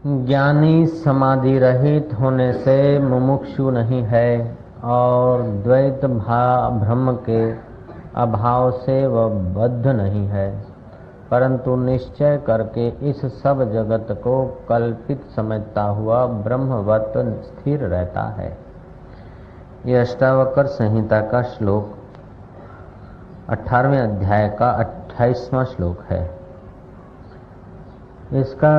ज्ञानी समाधि रहित होने से मुमुक्षु नहीं है और द्वैत भ्रम के अभाव से वह बद्ध नहीं है, परंतु निश्चय करके इस सब जगत को कल्पित समझता हुआ ब्रह्मवत स्थिर रहता है। यह अष्टावक्र संहिता का श्लोक 18वें अध्याय का 28वां श्लोक है। इसका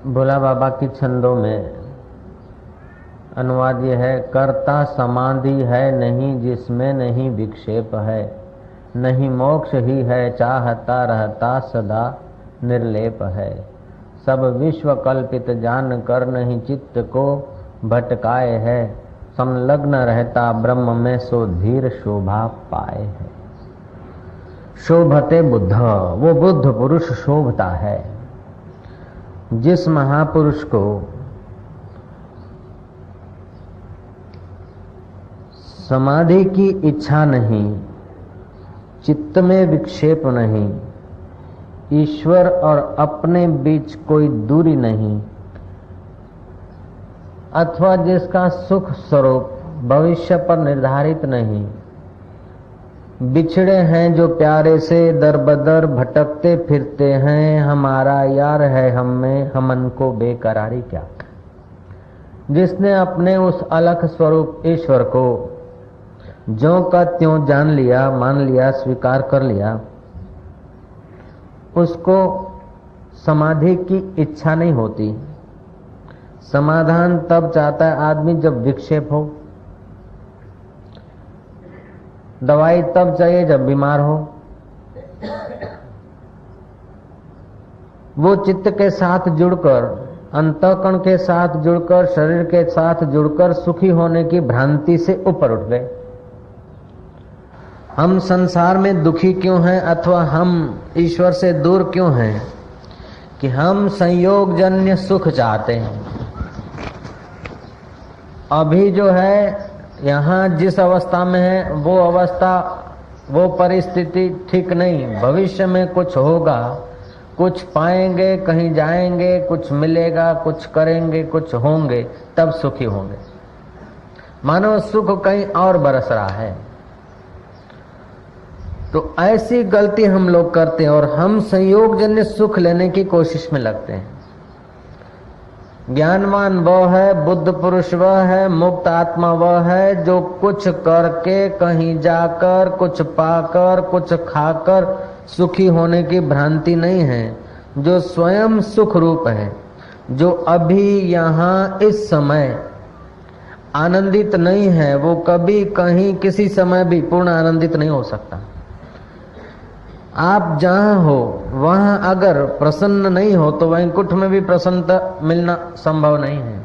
भोला बाबा की छंदों में अनुवाद यह है, कर्ता समाधि है नहीं जिसमें नहीं विक्षेप है, नहीं मोक्ष ही है चाहता रहता सदा निर्लेप है, सब विश्व कल्पित जान कर नहीं चित्त को भटकाए है, संलग्न रहता ब्रह्म में सो धीर शोभा पाए है। शोभते बुद्ध, वो बुद्ध पुरुष शोभता है। जिस महापुरुष को समाधि की इच्छा नहीं, चित्त में विक्षेप नहीं, ईश्वर और अपने बीच कोई दूरी नहीं, अथवा जिसका सुख स्वरूप भविष्य पर निर्धारित नहीं, बिछड़े हैं जो प्यारे से दर बदर भटकते फिरते हैं, हमारा यार है हम में हमन को बेकरारी क्या। जिसने अपने उस अलख स्वरूप ईश्वर को ज्यों का त्यों जान लिया, मान लिया, स्वीकार कर लिया, उसको समाधि की इच्छा नहीं होती। समाधान तब चाहता है आदमी जब विक्षेप हो, दवाई तब चाहिए जब बीमार हो। वो चित्त के साथ जुड़कर, अंतःकरण के साथ जुड़कर, शरीर के साथ जुड़कर सुखी होने की भ्रांति से ऊपर उठ गए। हम संसार में दुखी क्यों हैं अथवा हम ईश्वर से दूर क्यों हैं कि हम संयोग जन्य सुख चाहते हैं। अभी जो है यहाँ जिस अवस्था में है वो अवस्था, वो परिस्थिति ठीक नहीं। भविष्य में कुछ होगा, कुछ पाएंगे, कहीं जाएंगे, कुछ मिलेगा, कुछ करेंगे, कुछ होंगे, तब सुखी होंगे। मानो सुख कहीं और बरस रहा है। तो ऐसी गलती हम लोग करते हैं और हम संयोगजन्य सुख लेने की कोशिश में लगते हैं। ज्ञानवान वह है, बुद्ध पुरुष वह है, मुक्त आत्मा वह है जो कुछ करके, कहीं जाकर, कुछ पाकर, कुछ खाकर सुखी होने की भ्रांति नहीं है, जो स्वयं सुख रूप है, जो अभी यहाँ इस समय आनंदित नहीं है, वो कभी कहीं किसी समय भी पूर्ण आनंदित नहीं हो सकता। आप जहां हो वहां अगर प्रसन्न नहीं हो तो वैकुंठ में भी प्रसन्नता मिलना संभव नहीं है।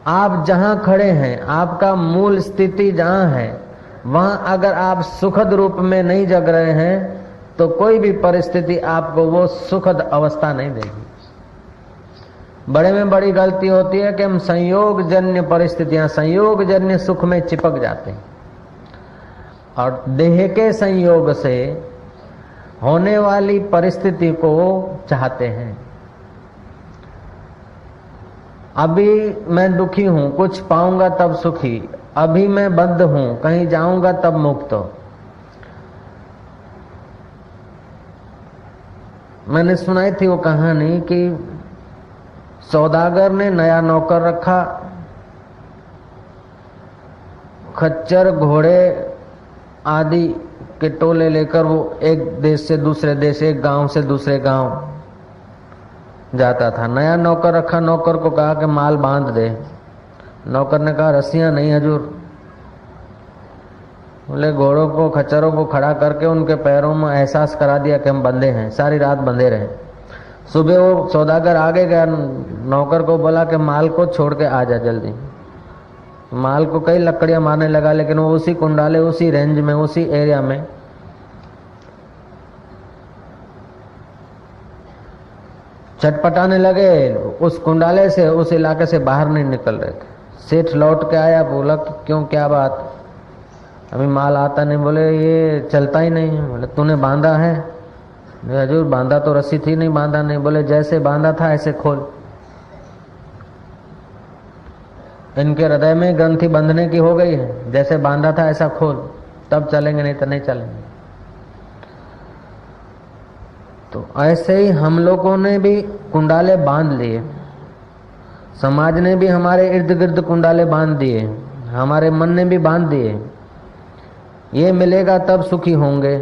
आप जहां खड़े हैं, आपका मूल स्थिति जहां है, वहां अगर आप सुखद रूप में नहीं जग रहे हैं तो कोई भी परिस्थिति आपको वो सुखद अवस्था नहीं देगी। बड़े में बड़ी गलती होती है कि हम संयोग जन्य परिस्थितियां, संयोग जन्य सुख में चिपक जाते हैं और देह के संयोग से होने वाली परिस्थिति को चाहते हैं। अभी मैं दुखी हूं, कुछ पाऊंगा तब सुखी, अभी मैं बद्ध हूं, कहीं जाऊंगा तब मुक्त। मैंने सुनाई थी वो कहानी कि सौदागर ने नया नौकर रखा, खच्चर घोड़े आदि के टोले लेकर वो एक देश से दूसरे देश, एक गांव से दूसरे गांव जाता था। नया नौकर रखा, नौकर को कहा कि माल बांध दे। नौकर ने कहा रस्सियां नहीं हजूर। बोले घोड़ों को, खच्चरों को खड़ा करके उनके पैरों में एहसास करा दिया कि हम बंधे हैं, सारी रात बंधे रहे। सुबह वो सौदागर आगे गया, नौकर को बोला कि माल को छोड़ के आ जा जल्दी। माल को कई लकड़ियां मारने लगा, लेकिन वो उसी कुंडाले, उसी रेंज में, उसी एरिया में छटपटाने लगे। उस कुंडाले से, उस इलाके से बाहर नहीं निकल रहे थे। सेठ लौट के आया, बोला कि क्यों, क्या बात, अभी माल आता नहीं। बोले ये चलता ही नहीं है। बोले तूने बांधा है? हजूर बांधा तो रस्सी थी, नहीं बांधा नहीं। बोले जैसे बांधा था ऐसे खोल। इनके हृदय में ग्रंथि बंधने की हो गई है, जैसे बांधा था ऐसा खोल, तब चलेंगे, नहीं तो नहीं चलेंगे। तो ऐसे ही हम लोगों ने भी कुंडाले बांध लिए, समाज ने भी हमारे इर्द गिर्द कुंडाले बांध दिए, हमारे मन ने भी बांध दिए। ये मिलेगा तब सुखी होंगे।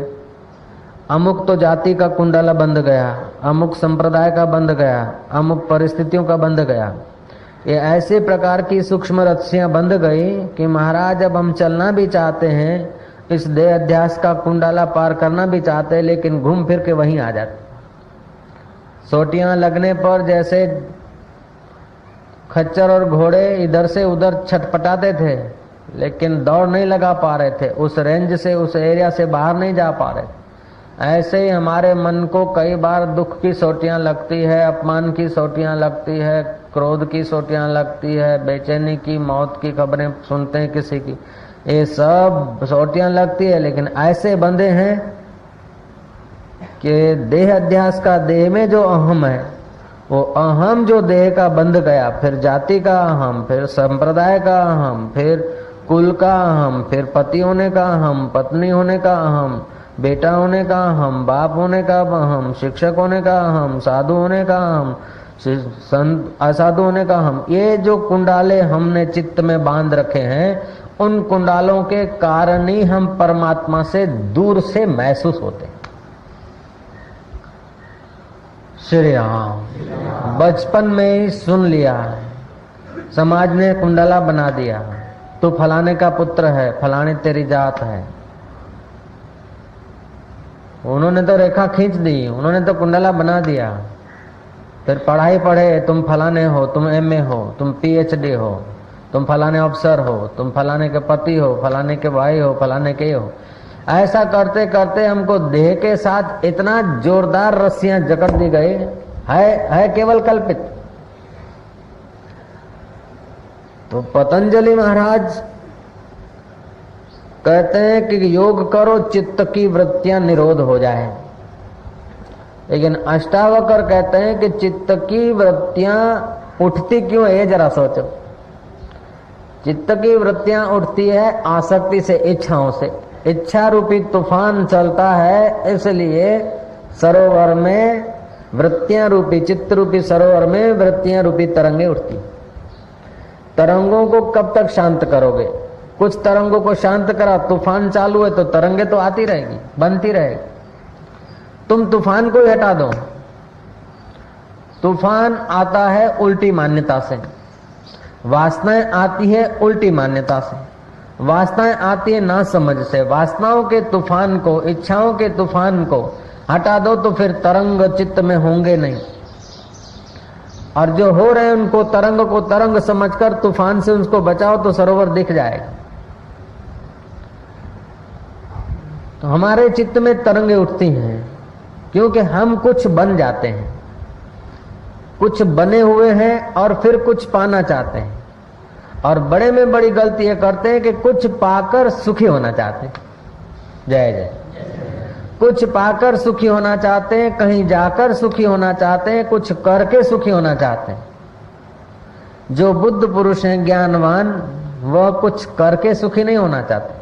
अमुक तो जाति का कुंडाला बंध गया, अमुक संप्रदाय का बंध गया, अमुक परिस्थितियों का बंध गया। ये ऐसे प्रकार की सूक्ष्म रस्सियां बंध गई कि महाराज अब हम चलना भी चाहते हैं, इस देह अध्यास का कुंडाला पार करना भी चाहते हैं, लेकिन घूम फिर के वहीं आ जाते। सोटियां लगने पर जैसे खच्चर और घोड़े इधर से उधर छटपटाते थे, लेकिन दौड़ नहीं लगा पा रहे थे, उस रेंज से, उस एरिया से बाहर नहीं जा पा रहे। ऐसे ही हमारे मन को कई बार दुख की सोटियां लगती है, अपमान की सोटियां लगती है, क्रोध की सोटियां लगती है, बेचैनी की, मौत की खबरें सुनते हैं किसी की, ये सब सोटियां लगती है। लेकिन ऐसे बंधे हैं कि देह अध्यास का, देह में जो अहम है, वो अहम जो देह का बंध गया, फिर जाति का अहम, फिर संप्रदाय का अहम, फिर कुल का अहम, फिर पति होने का अहम, पत्नी होने का अहम, बेटा होने का अहम, बाप होने का अहम, शिक्षक होने का अहम, साधु होने का अहम, संत असाधु होने का अहम, ये जो कुंडाले हमने चित्त में बांध रखे हैं, उन कुंडालों के कारण ही हम परमात्मा से दूर से महसूस होते हैं। श्री राम। बचपन में ही सुन लिया, समाज ने कुंडला बना दिया, तू फलाने का पुत्र है, फलाने तेरी जात है। उन्होंने तो रेखा खींच दी, उन्होंने तो कुंडला बना दिया। फिर पढ़ाई पढ़े, तुम फलाने हो, तुम एमए हो, तुम पीएचडी हो, तुम फलाने अफसर हो, तुम फलाने के पति हो, फलाने के भाई हो, फलाने के हो। ऐसा करते करते हमको देह के साथ इतना जोरदार रस्सियां जकड़ दी गई है केवल कल्पित। तो पतंजलि महाराज कहते हैं कि योग करो, चित्त की वृत्तियां निरोध हो जाए। लेकिन अष्टावकर कहते हैं कि चित्त की वृत्तियां उठती क्यों है, ये जरा सोचो। चित्त की वृत्तियां उठती है आसक्ति से, इच्छाओं से। इच्छा रूपी तूफान चलता है, इसलिए सरोवर में वृत्तियां रूपी, चित्त रूपी सरोवर में वृत्तियां रूपी तरंगे उठती। तरंगों को कब तक शांत करोगे? कुछ तरंगों को शांत करा, तूफान चालू है तो तरंगे तो आती रहेगी, बनती रहेगी। तुम तूफान को ही हटा दो। तूफान आता है उल्टी मान्यता से, वासनाएं आती है उल्टी मान्यता से, वासनाएं आती है ना समझ से। वासनाओं के तूफान को, इच्छाओं के तूफान को हटा दो तो फिर तरंग चित्त में होंगे नहीं। और जो हो रहे हैं उनको, तरंग को तरंग समझकर तूफान से उसको बचाओ तो सरोवर दिख जाएगा। तो हमारे चित्त में तरंगे उठती हैं क्योंकि हम कुछ बन जाते हैं, कुछ बने हुए हैं और फिर कुछ पाना चाहते हैं। और बड़े में बड़ी गलती ये करते हैं कि कुछ पाकर सुखी होना चाहते हैं। जय जय। कुछ पाकर सुखी होना चाहते हैं, कहीं जाकर सुखी होना चाहते हैं, कुछ करके सुखी होना चाहते हैं। जो बुद्ध पुरुष हैं, ज्ञानवान, वह कुछ करके सुखी नहीं होना चाहते।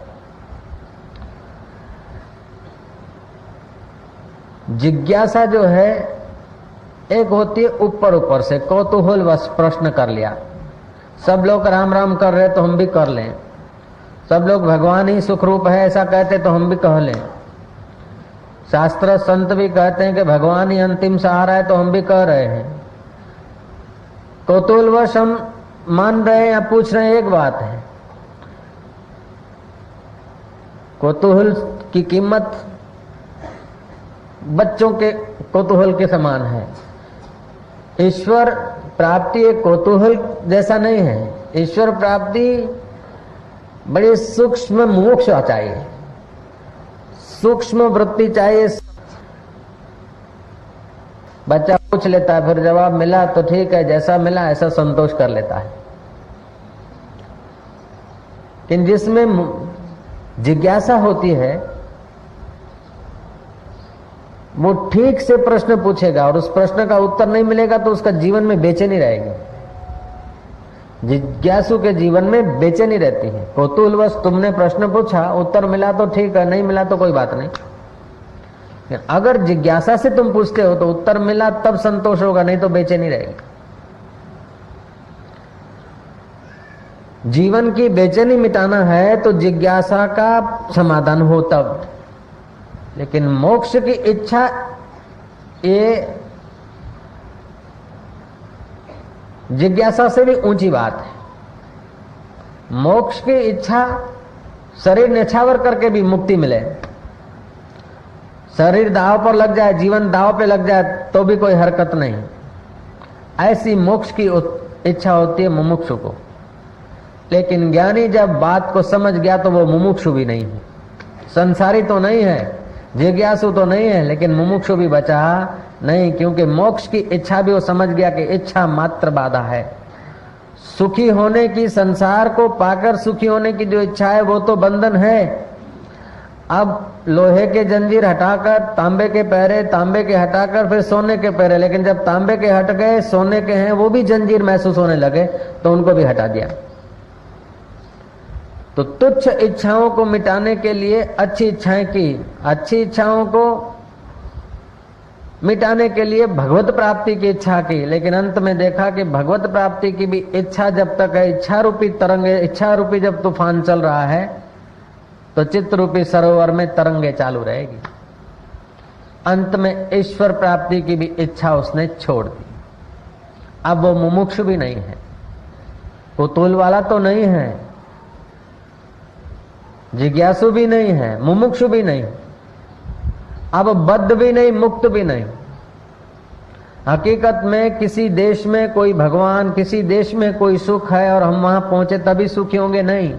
जिज्ञासा जो है एक होती है ऊपर ऊपर से, कौतूहल वश प्रश्न कर लिया। सब लोग राम राम कर रहे तो हम भी कर लें, सब लोग भगवान ही सुख रूप है ऐसा कहते तो हम भी कह लें, शास्त्र संत भी कहते हैं कि भगवान ही अंतिम सहारा है तो हम भी कह रहे हैं। कौतूहलवश हम मान रहे हैं या पूछ रहे हैं, एक बात है। कौतूहल की कीमत बच्चों के कौतूहल के समान है। ईश्वर प्राप्ति एक कौतूहल जैसा नहीं है। ईश्वर प्राप्ति बड़ी सूक्ष्म मोक्ष चाहिए, सूक्ष्म वृत्ति चाहिए। बच्चा पूछ लेता है, फिर जवाब मिला तो ठीक है, जैसा मिला ऐसा संतोष कर लेता है। लेकिन जिसमें जिज्ञासा होती है वो ठीक से प्रश्न पूछेगा और उस प्रश्न का उत्तर नहीं मिलेगा तो उसका जीवन में बेचैनी रहेगी। जिज्ञासु के जीवन में बेचैनी रहती है। कौतूहलवश तुमने प्रश्न पूछा, उत्तर मिला तो ठीक है, नहीं मिला तो कोई बात नहीं। अगर जिज्ञासा से तुम पूछते हो तो उत्तर मिला तब संतोष होगा, नहीं तो बेचैनी रहेगी। जीवन की बेचैनी मिटाना है तो जिज्ञासा का समाधान हो तब। लेकिन मोक्ष की इच्छा ये जिज्ञासा से भी ऊंची बात है। मोक्ष की इच्छा शरीर न्यछावर करके भी मुक्ति मिले, शरीर दांव पर लग जाए, जीवन दांव पे लग जाए तो भी कोई हरकत नहीं। ऐसी मोक्ष की इच्छा होती है मुमुक्षु को। लेकिन ज्ञानी जब बात को समझ गया तो वो मुमुक्षु भी नहीं है, संसारी तो नहीं है, जिज्ञासु तो नहीं है, लेकिन मुमुक्षु भी बचा नहीं, क्योंकि मोक्ष की इच्छा भी वो समझ गया कि इच्छा मात्र बाधा है। सुखी होने की, संसार को पाकर सुखी होने की जो इच्छा है वो तो बंधन है। अब लोहे के जंजीर हटाकर तांबे के पहरे, तांबे के हटाकर फिर सोने के पहरे, लेकिन जब तांबे के हट गए, सोने के हैं, वो भी जंजीर महसूस होने लगे तो उनको भी हटा दिया। तो तुच्छ इच्छाओं को मिटाने के लिए अच्छी इच्छाएं की, अच्छी इच्छाओं को मिटाने के लिए भगवत प्राप्ति की इच्छा की, लेकिन अंत में देखा कि भगवत प्राप्ति की भी इच्छा जब तक है, इच्छा रूपी तरंगे, इच्छा रूपी जब तूफान चल रहा है तो चित्त रूपी सरोवर में तरंगे चालू रहेगी। अंत में ईश्वर प्राप्ति की भी इच्छा उसने छोड़ दी। अब वो मुमुक्षु भी नहीं है, कुतूहल वाला तो नहीं है, जिज्ञासु भी नहीं है, मुमुक्षु भी नहीं, अब बद्ध भी नहीं, मुक्त भी नहीं। हकीकत में किसी देश में कोई भगवान, किसी देश में कोई सुख है और हम वहां पहुंचे तभी सुखी होंगे, नहीं।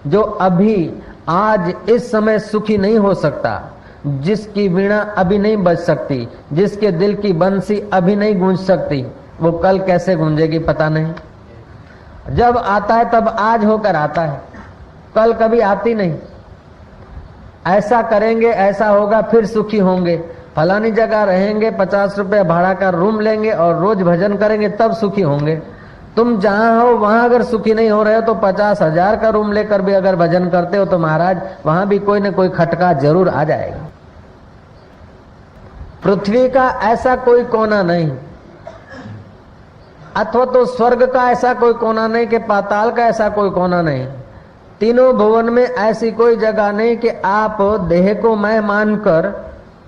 जो अभी आज इस समय सुखी नहीं हो सकता, जिसकी वीणा अभी नहीं बज सकती, जिसके दिल की बंसी अभी नहीं गूंज सकती, वो कल कैसे गूंजेगी पता नहीं। जब आता है तब आज होकर आता है, कल कभी आती नहीं। ऐसा करेंगे, ऐसा होगा, फिर सुखी होंगे। फलानी जगह रहेंगे, 50 रुपए भाड़ा का रूम लेंगे और रोज भजन करेंगे, तब सुखी होंगे। तुम जहां हो वहां अगर सुखी नहीं हो रहे हो तो 50,000 का रूम लेकर भी अगर भजन करते हो तो महाराज वहां भी कोई न कोई खटका जरूर आ जाएगा। पृथ्वी का ऐसा कोई कोना नहीं, अथवा तो स्वर्ग का ऐसा कोई कोना नहीं कि पाताल का ऐसा कोई कोना नहीं। तीनों भुवन में ऐसी कोई जगह नहीं कि आप देह को मैं मानकर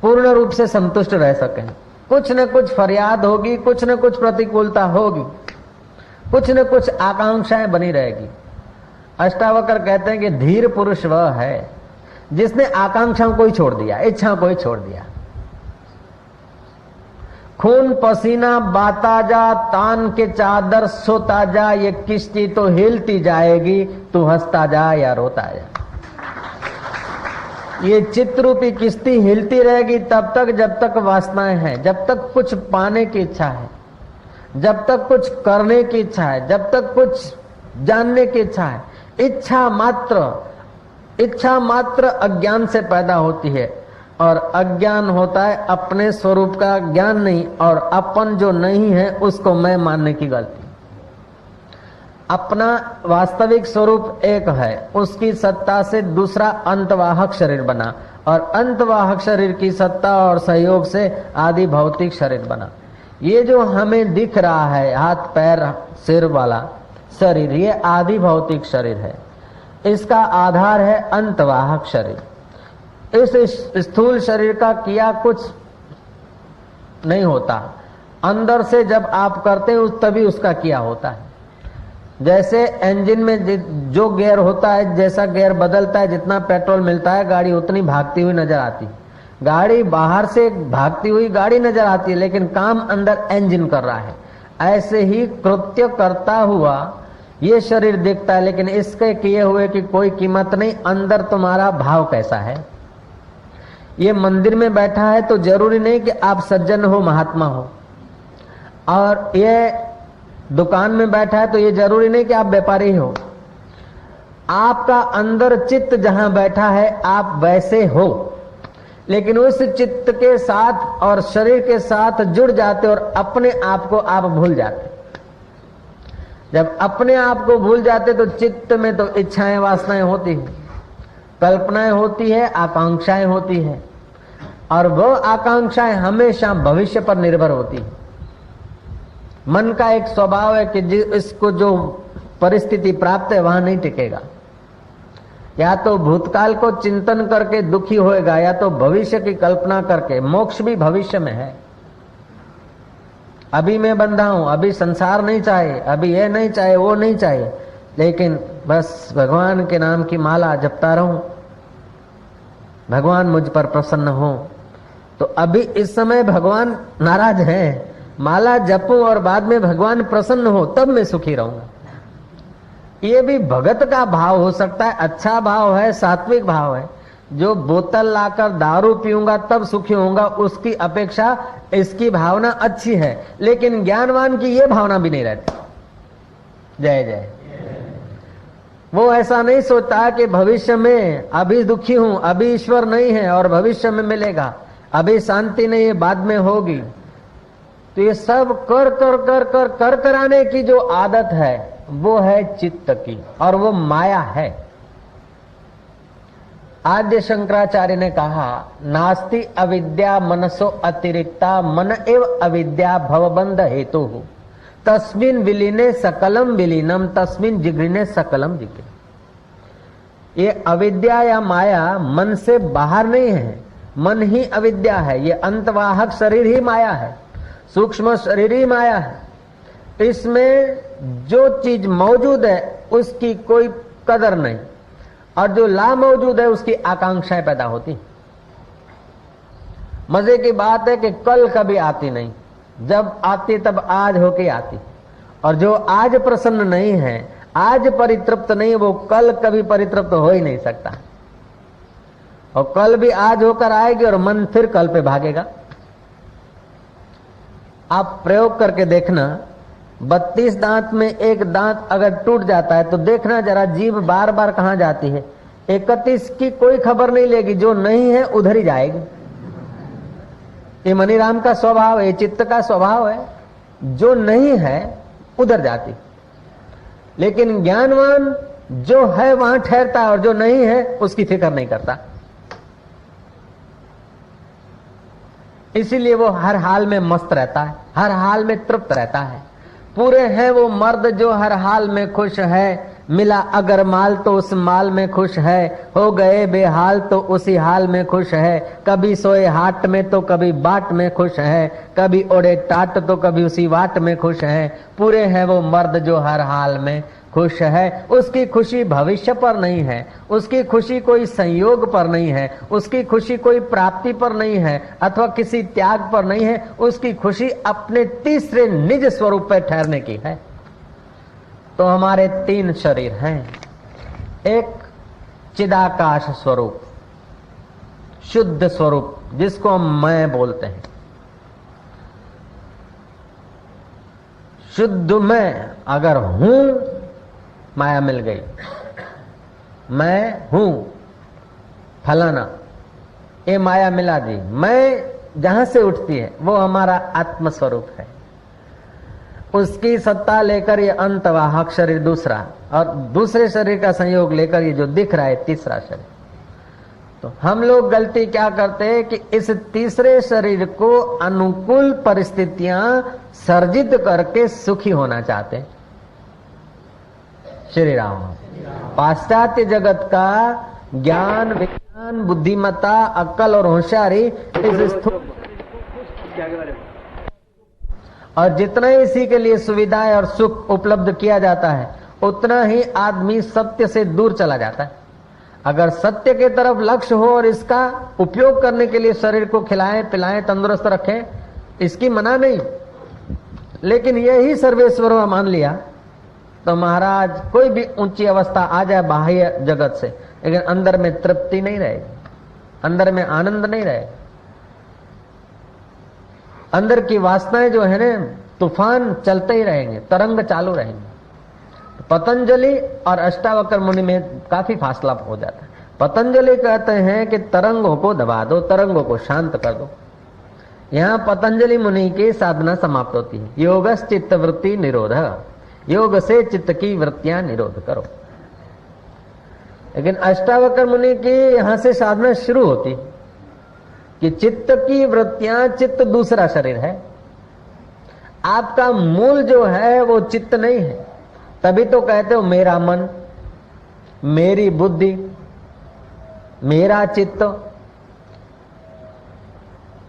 पूर्ण रूप से संतुष्ट रह सकें। कुछ न कुछ फरियाद होगी, कुछ न कुछ प्रतिकूलता होगी, कुछ न कुछ आकांक्षाएं बनी रहेगी। अष्टावक्र कहते हैं कि धीर पुरुष वह है जिसने आकांक्षाओं को ही छोड़ दिया, इच्छाओं को ही छोड़ दिया। खून पसीना बाता जा, तान के चादर सोता जा, ये किश्ती तो हिलती जाएगी, तू हंसता जा या रोता जा। ये चित्रूपी किश्ती हिलती रहेगी तब तक जब तक वासनाएं हैं, जब तक कुछ पाने की इच्छा है, जब तक कुछ करने की इच्छा है, जब तक कुछ जानने की इच्छा है। इच्छा मात्र अज्ञान से पैदा होती है, और अज्ञान होता है अपने स्वरूप का ज्ञान नहीं, और अपन जो नहीं है उसको मैं मानने की गलती। अपना वास्तविक स्वरूप एक है, उसकी सत्ता से दूसरा अंतवाहक शरीर बना, और अंतवाहक शरीर की सत्ता और सहयोग से आदि भौतिक शरीर बना। ये जो हमें दिख रहा है हाथ पैर सिर वाला शरीर, ये आदि भौतिक शरीर है, इसका आधार है अंतवाहक शरीर। इस स्थूल शरीर का किया कुछ नहीं होता, अंदर से जब आप करते हैं तभी उसका किया होता है। जैसे इंजन में जो गियर होता है, जैसा गियर बदलता है, जितना पेट्रोल मिलता है, गाड़ी उतनी भागती हुई नजर आती है। गाड़ी बाहर से भागती हुई गाड़ी नजर आती है, लेकिन काम अंदर इंजन कर रहा है। ऐसे ही कृत्य करता हुआ ये शरीर दिखता है, लेकिन इसके किए हुए की कोई कीमत नहीं। अंदर तुम्हारा भाव कैसा है? ये मंदिर में बैठा है तो जरूरी नहीं कि आप सज्जन हो, महात्मा हो, और ये दुकान में बैठा है तो ये जरूरी नहीं कि आप व्यापारी हो। आपका अंदर चित्त जहां बैठा है आप वैसे हो, लेकिन उस चित्त के साथ और शरीर के साथ जुड़ जाते और अपने आप को आप भूल जाते। जब अपने आप को भूल जाते तो चित्त में तो इच्छाएं वासनाएं होती है, कल्पनाएं होती है, आकांक्षाएं होती है, और वो आकांक्षाएं हमेशा भविष्य पर निर्भर होती है। मन का एक स्वभाव है कि इसको जो परिस्थिति प्राप्त है वहां नहीं टिकेगा। या तो भूतकाल को चिंतन करके दुखी होएगा, या तो भविष्य की कल्पना करके। मोक्ष भी भविष्य में है। अभी मैं बंधा हूं, अभी संसार नहीं चाहे, अभी ये नहीं चाहे, वो नहीं चाहे, लेकिन बस भगवान के नाम की माला जपता रहूं, भगवान मुझ पर प्रसन्न हो। तो अभी इस समय भगवान नाराज हैं, माला जपूं और बाद में भगवान प्रसन्न हो, तब मैं सुखी रहूंगा। ये भी भगत का भाव हो सकता है, अच्छा भाव है, सात्विक भाव है। जो बोतल लाकर दारू पीऊंगा तब सुखी होऊंगा, उसकी अपेक्षा इसकी भावना अच्छी है। लेकिन ज्ञानवान की ये भावना भी नहीं रहती। जय जय। वो ऐसा नहीं सोचता कि भविष्य में अभी दुखी हूं, अभी ईश्वर नहीं है और भविष्य में मिलेगा, अभी शांति नहीं है, बाद में होगी। तो ये सब कर कराने की जो आदत है वो है चित्त की, और वो माया है। आद्य शंकराचार्य ने कहा, नास्ति अविद्या मनसो अतिरिक्ता, मन एव अविद्या भवबंध हेतु हो, तस्मिन विलीने सकलम विलीनम, तस्मिन जिगृणे सकलम जिगृण। ये अविद्या या माया मन से बाहर नहीं है, मन ही अविद्या है। ये अंतवाहक शरीर ही माया है, सूक्ष्म शरीर ही माया है। इसमें जो चीज मौजूद है उसकी कोई कदर नहीं, और जो ला मौजूद है उसकी आकांक्षाएं पैदा होती। मजे की बात है कि कल कभी आती नहीं, जब आती तब आज होके आती, और जो आज प्रसन्न नहीं है, आज परितृप्त नहीं, वो कल कभी परितृप्त हो ही नहीं सकता। और कल भी आज होकर आएगी और मन फिर कल पे भागेगा। आप प्रयोग करके देखना, 32 दांत में एक दांत अगर टूट जाता है तो देखना जरा जीभ बार बार कहां जाती है। 31 की कोई खबर नहीं लेगी, जो नहीं है उधर ही जाएगी। ये मनीराम का स्वभाव है, चित्त का स्वभाव है, जो नहीं है उधर जाती। लेकिन ज्ञानवान जो है वहां ठहरता है, और जो नहीं है उसकी फिक्र नहीं करता। इसीलिए वो हर हाल में मस्त रहता है, हर हाल में तृप्त रहता है। पूरे हैं वो मर्द जो हर हाल में खुश है, मिला अगर माल तो उस माल में खुश है, हो गए बेहाल तो उसी हाल में खुश है, कभी सोए हाट में तो कभी बाट में खुश है, कभी ओढ़े टाट तो कभी उसी वाट में खुश है। पूरे हैं वो मर्द जो हर हाल में खुश है। उसकी खुशी भविष्य पर नहीं है, उसकी खुशी कोई संयोग पर नहीं है, उसकी खुशी कोई प्राप्ति पर नहीं है, अथवा किसी त्याग पर नहीं है। उसकी खुशी अपने तीसरे निज स्वरूप पर ठहरने की है। तो हमारे 3 शरीर हैं। एक चिदाकाश स्वरूप, शुद्ध स्वरूप, जिसको हम मैं बोलते हैं। शुद्ध मैं अगर हूं, माया मिल गई। मैं हूं फलाना, ये माया मिला दी। मैं जहां से उठती है वो हमारा आत्म स्वरूप है। उसकी सत्ता लेकर ये अंतवाहक शरीर दूसरा, और दूसरे शरीर का संयोग लेकर ये जो दिख रहा है तीसरा शरीर। तो हम लोग गलती क्या करते हैं कि इस तीसरे शरीर को अनुकूल परिस्थितियां सर्जित करके सुखी होना चाहते हैं। श्री राम। पाश्चात्य जगत का ज्ञान, विज्ञान, बुद्धिमत्ता, अक्ल और होशियारी इस स्थूल, और जितना ही इसी के लिए सुविधाएं और सुख उपलब्ध किया जाता है, उतना ही आदमी सत्य से दूर चला जाता है। अगर सत्य के तरफ लक्ष्य हो और इसका उपयोग करने के लिए शरीर को खिलाएं पिलाएं तंदुरुस्त रखें, इसकी मना नहीं, लेकिन यही सर्वेश्वर मान लिया तो महाराज कोई भी ऊंची अवस्था आ जाए बाह्य जगत से, लेकिन अंदर में तृप्ति नहीं रहेगी, अंदर में आनंद नहीं रहेगा। अंदर की वासनाएं जो है ना, तूफान चलते ही रहेंगे, तरंग चालू रहेंगे। पतंजलि और अष्टावक्र मुनि में काफी फासला हो जाता है। पतंजलि कहते हैं कि तरंगों को दबा दो, तरंगों को शांत कर दो। यहाँ पतंजलि मुनि की साधना समाप्त होती है। योगश्चित्त वृत्ति निरोध, योग से चित्त की वृत्तियां निरोध करो। लेकिन अष्टावक्र मुनि की यहां से साधना शुरू होती कि चित्त की वृत्तियां, चित्त दूसरा शरीर है, आपका मूल जो है वो चित्त नहीं है। तभी तो कहते हो मेरा मन, मेरी बुद्धि, मेरा चित्त,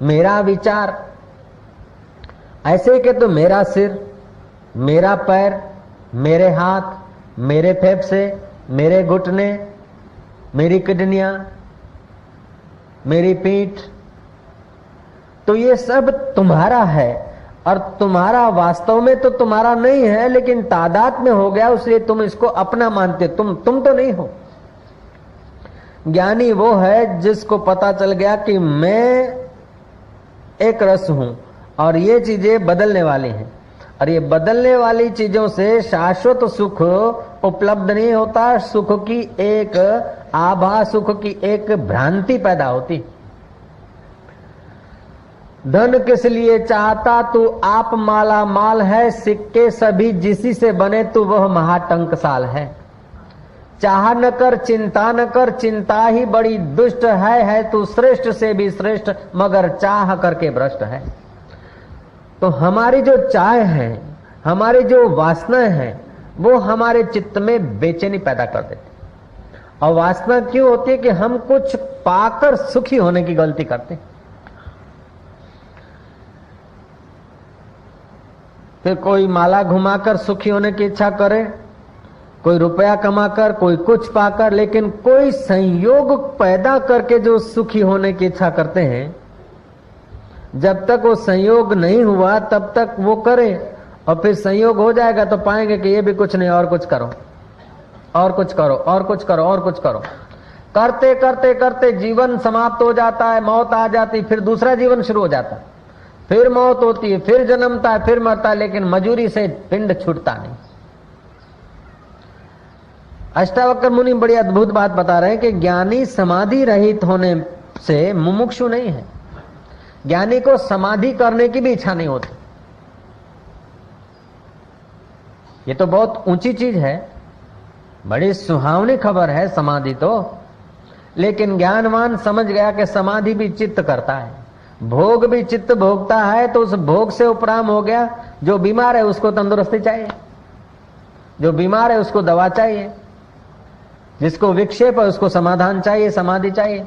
मेरा विचार। ऐसे के तो मेरा सिर, मेरा पैर, मेरे हाथ, मेरे फेफड़े, मेरे घुटने, मेरी किडनियां, मेरी पीठ, तो ये सब तुम्हारा है। और तुम्हारा वास्तव में तो तुम्हारा नहीं है, लेकिन तादाद में हो गया, इसलिए तुम इसको अपना मानते। तुम तो नहीं हो। ज्ञानी वो है जिसको पता चल गया कि मैं एक रस हूं और ये चीजें बदलने वाली हैं, और ये बदलने वाली चीजों से शाश्वत सुख उपलब्ध नहीं होता। सुख की एक आभा, सुख की एक भ्रांति पैदा होती। धन किस लिए चाहता तू, आप माला माल है, सिक्के सभी जिसी से बने तू वह महाटंकसाल है। चाह न कर चिंता न कर, चिंता ही बड़ी दुष्ट है तू श्रेष्ठ से भी श्रेष्ठ, मगर चाह करके भ्रष्ट है। तो हमारी जो चाह है, हमारी जो वासनाएं हैं, वो हमारे चित्त में बेचैनी पैदा कर देती। और वासना क्यों होती है कि हम कुछ पाकर सुखी होने की गलती करते हैं। फिर कोई माला घुमाकर सुखी होने की इच्छा करे, कोई रुपया कमाकर, कोई कुछ पाकर, लेकिन कोई संयोग पैदा करके जो सुखी होने की इच्छा करते हैं, जब तक वो संयोग नहीं हुआ तब तक वो करे, और फिर संयोग हो जाएगा तो पाएंगे कि ये भी कुछ नहीं, और कुछ करो, और कुछ करो, और कुछ करो, और कुछ करो। करते करते करते जीवन समाप्त हो जाता है, मौत आ जाती, फिर दूसरा जीवन शुरू हो जाता है, फिर मौत होती है, फिर जन्मता है, फिर मरता है, लेकिन मजूरी से पिंड छूटता नहीं। अष्टावक्र मुनि बड़ी अद्भुत बात बता रहे हैं कि ज्ञानी समाधि रहित होने से मुमुक्षु नहीं है। ज्ञानी को समाधि करने की भी इच्छा नहीं होती। ये तो बहुत ऊंची चीज है, बड़ी सुहावनी खबर है समाधि तो। लेकिन ज्ञानवान समझ गया कि समाधि भी चित्त करता है, भोग भी चित्त भोगता है, तो उस भोग से उपराम हो गया। जो बीमार है उसको तंदुरुस्ती चाहिए, जो बीमार है उसको दवा चाहिए, जिसको विक्षेप है उसको समाधान चाहिए, समाधि चाहिए,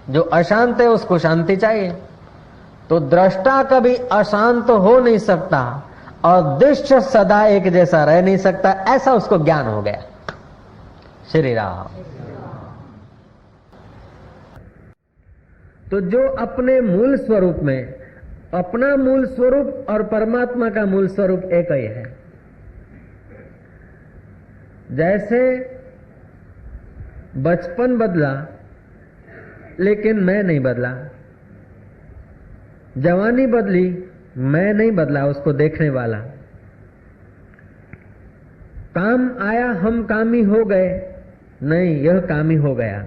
जो अशांत है उसको शांति चाहिए। तो दृष्टा कभी अशांत हो नहीं सकता और दृश्य सदा एक जैसा रह नहीं सकता, ऐसा उसको ज्ञान हो गया। श्री राम। तो जो अपने मूल स्वरूप में, अपना मूल स्वरूप और परमात्मा का मूल स्वरूप एक ही है। जैसे बचपन बदला लेकिन मैं नहीं बदला, जवानी बदली, मैं नहीं बदला, उसको देखने वाला। काम आया, हम कामी हो गए, नहीं, यह कामी हो गया।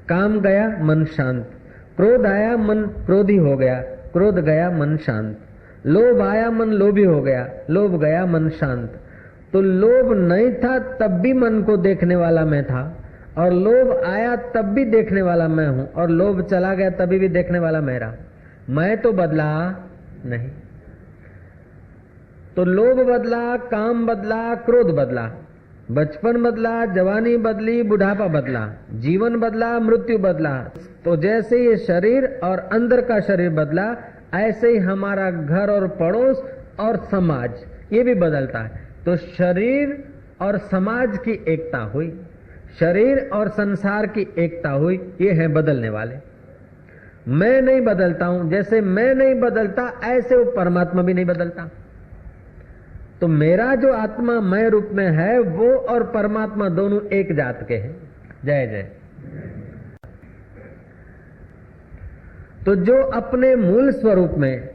काम गया, मन शांत। क्रोध आया, मन क्रोधी हो गया, क्रोध गया, मन शांत। लोभ आया, मन लोभी हो गया, लोभ गया, मन शांत। तो लोभ नहीं था तब भी मन को देखने वाला मैं था, और लोभ आया तब भी देखने वाला मैं हूं, और लोभ चला गया तभी भी देखने वाला मेरा। मैं तो बदला नहीं। तो लोभ बदला, काम बदला, क्रोध बदला, बचपन बदला, जवानी बदली, बुढ़ापा बदला, जीवन बदला, मृत्यु बदला। तो जैसे ये शरीर और अंदर का शरीर बदला, ऐसे ही हमारा घर और पड़ोस और समाज ये भी बदलता है। तो शरीर और समाज की एकता हुई, शरीर और संसार की एकता हुई, ये है बदलने वाले। मैं नहीं बदलता हूं, जैसे मैं नहीं बदलता ऐसे वो परमात्मा भी नहीं बदलता। तो मेरा जो आत्मा मैं रूप में है, वो और परमात्मा दोनों एक जात के हैं। जय जय। तो जो अपने मूल स्वरूप में,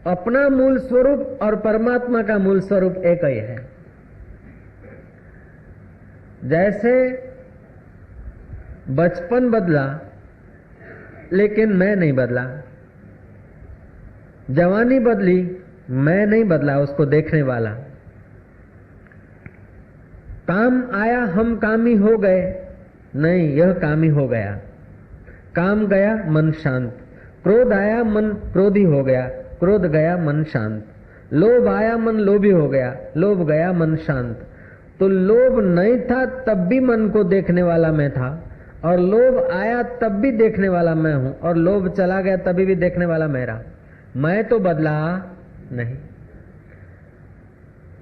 अपना मूल स्वरूप और परमात्मा का मूल स्वरूप एक ही है। जैसे बचपन बदला लेकिन मैं नहीं बदला, जवानी बदली, मैं नहीं बदला, उसको देखने वाला। काम आया हम कामी हो गए, नहीं, यह कामी हो गया। काम गया मन शांत, क्रोध आया मन क्रोधी हो गया, क्रोध गया मन शांत, लोभ आया मन लोभी हो गया, लोभ गया मन शांत। तो लोभ नहीं था तब भी मन को देखने वाला मैं था, और लोभ आया तब भी देखने वाला मैं हूं, और लोभ चला गया तभी भी देखने वाला मेरा। मैं तो बदला नहीं।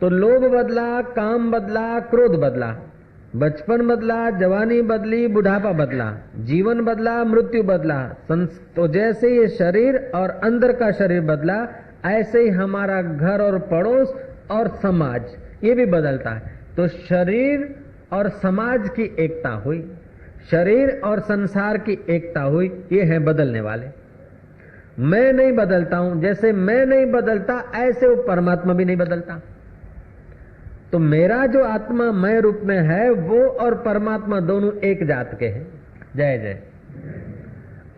तो लोभ बदला, काम बदला, क्रोध बदला, बचपन बदला, जवानी बदली, बुढ़ापा बदला, जीवन बदला, मृत्यु बदला। तो जैसे ये शरीर और अंदर का शरीर बदला, ऐसे ही हमारा घर और पड़ोस और समाज ये भी बदलता है। तो शरीर और समाज की एकता हुई, शरीर और संसार की एकता हुई, ये है बदलने वाले। मैं नहीं बदलता हूं, जैसे मैं नहीं बदलता ऐसे वो परमात्मा भी नहीं बदलता। तो मेरा जो आत्मा मैं रूप में है वो और परमात्मा दोनों एक जात के हैं। जय जय।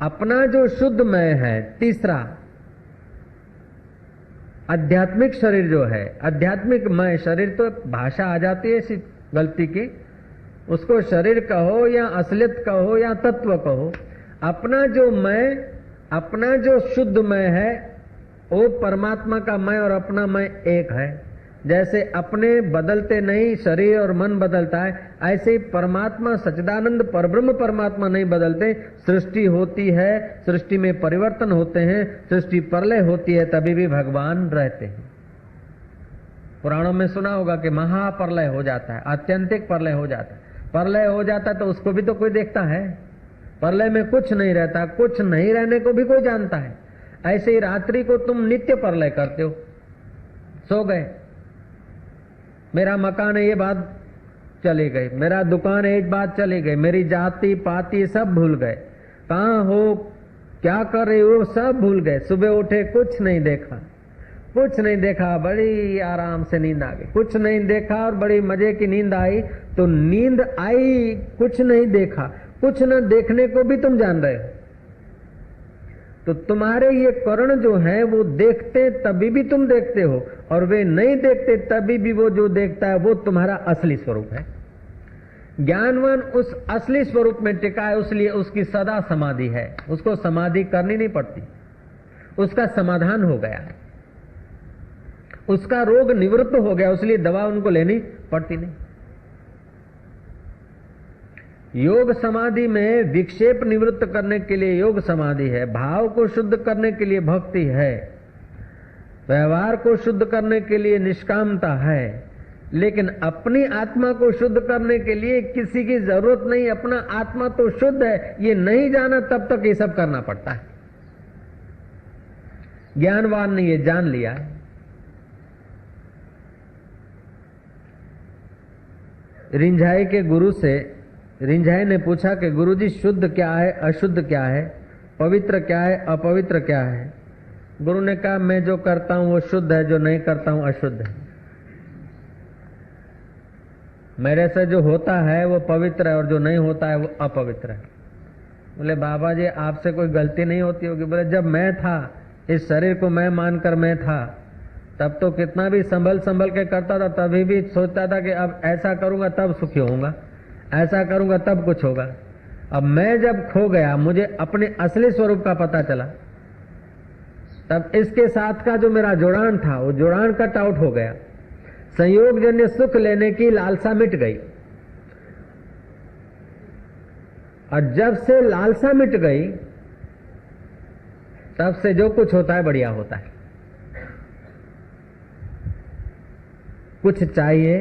अपना जो शुद्ध मैं है, तीसरा आध्यात्मिक शरीर जो है, आध्यात्मिक मैं शरीर, तो भाषा आ जाती है इसी गलती की, उसको शरीर कहो या असलियत कहो या तत्व कहो। अपना जो मैं, अपना जो शुद्ध मैं है, वो परमात्मा का मैं और अपना मैं एक है। जैसे अपने बदलते नहीं, शरीर और मन बदलता है, ऐसे ही परमात्मा सच्चिदानंद परब्रह्म परमात्मा नहीं बदलते। सृष्टि होती है, सृष्टि में परिवर्तन होते हैं, सृष्टि प्रलय होती है, तभी भी भगवान रहते हैं। पुराणों में सुना होगा कि महाप्रलय हो जाता है, आत्यंतिक प्रलय हो जाता है। प्रलय हो जाता है तो उसको भी तो कोई देखता है। प्रलय में कुछ नहीं रहता, कुछ नहीं रहने को भी कोई जानता है। ऐसे ही रात्रि को तुम नित्य प्रलय करते हो। सो गए, मेरा मकान है ये बात चली गई, मेरा दुकान है एक बात चली गई, मेरी जाति पाति सब भूल गए, कहाँ हो क्या कर रहे हो सब भूल गए। सुबह उठे कुछ नहीं देखा, कुछ नहीं देखा, बड़ी आराम से नींद आ गई। कुछ नहीं देखा और बड़ी मजे की नींद आई। तो नींद आई, कुछ नहीं देखा, कुछ न देखने को भी तुम जान रहे हो। तो तुम्हारे ये कर्ण जो है वो देखते तभी भी तुम देखते हो, और वे नहीं देखते तभी भी वो जो देखता है वो तुम्हारा असली स्वरूप है। ज्ञानवान उस असली स्वरूप में टिका है, इसलिए उसकी सदा समाधि है। उसको समाधि करनी नहीं पड़ती, उसका समाधान हो गया है, उसका रोग निवृत्त हो गया, इसलिए दवा उनको लेनी पड़ती नहीं। योग समाधि में विक्षेप निवृत्त करने के लिए योग समाधि है, भाव को शुद्ध करने के लिए भक्ति है, व्यवहार को शुद्ध करने के लिए निष्कामता है। लेकिन अपनी आत्मा को शुद्ध करने के लिए किसी की जरूरत नहीं। अपना आत्मा तो शुद्ध है, ये नहीं जाना तब तक ये सब करना पड़ता है। ज्ञानवान ने ये जान लिया है। रिंझाई के गुरु से रिंझाई ने पूछा कि गुरुजी शुद्ध क्या है, अशुद्ध क्या है, पवित्र क्या है, अपवित्र क्या है। गुरु ने कहा मैं जो करता हूं वो शुद्ध है, जो नहीं करता हूं अशुद्ध है। मेरे से जो होता है वो पवित्र है और जो नहीं होता है वो अपवित्र है। बोले बाबा जी आपसे कोई गलती नहीं होती होगी। बोले जब मैं था, इस शरीर को मैं मानकर मैं था, तब तो कितना भी संभल संभल के करता था, तभी भी सोचता था कि अब ऐसा करूंगा तब सुखी होऊंगा, ऐसा करूंगा तब कुछ होगा। अब मैं जब खो गया, मुझे अपने असली स्वरूप का पता चला, तब इसके साथ का जो मेरा जुड़ान था वो जुड़ान कट आउट हो गया। संयोगजन्य सुख लेने की लालसा मिट गई, और जब से लालसा मिट गई तब से जो कुछ होता है बढ़िया होता है। कुछ चाहिए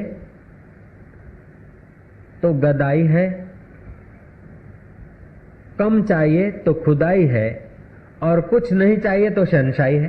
तो गदाई है, कम चाहिए तो खुदाई है, और कुछ नहीं चाहिए तो शहंशाही है।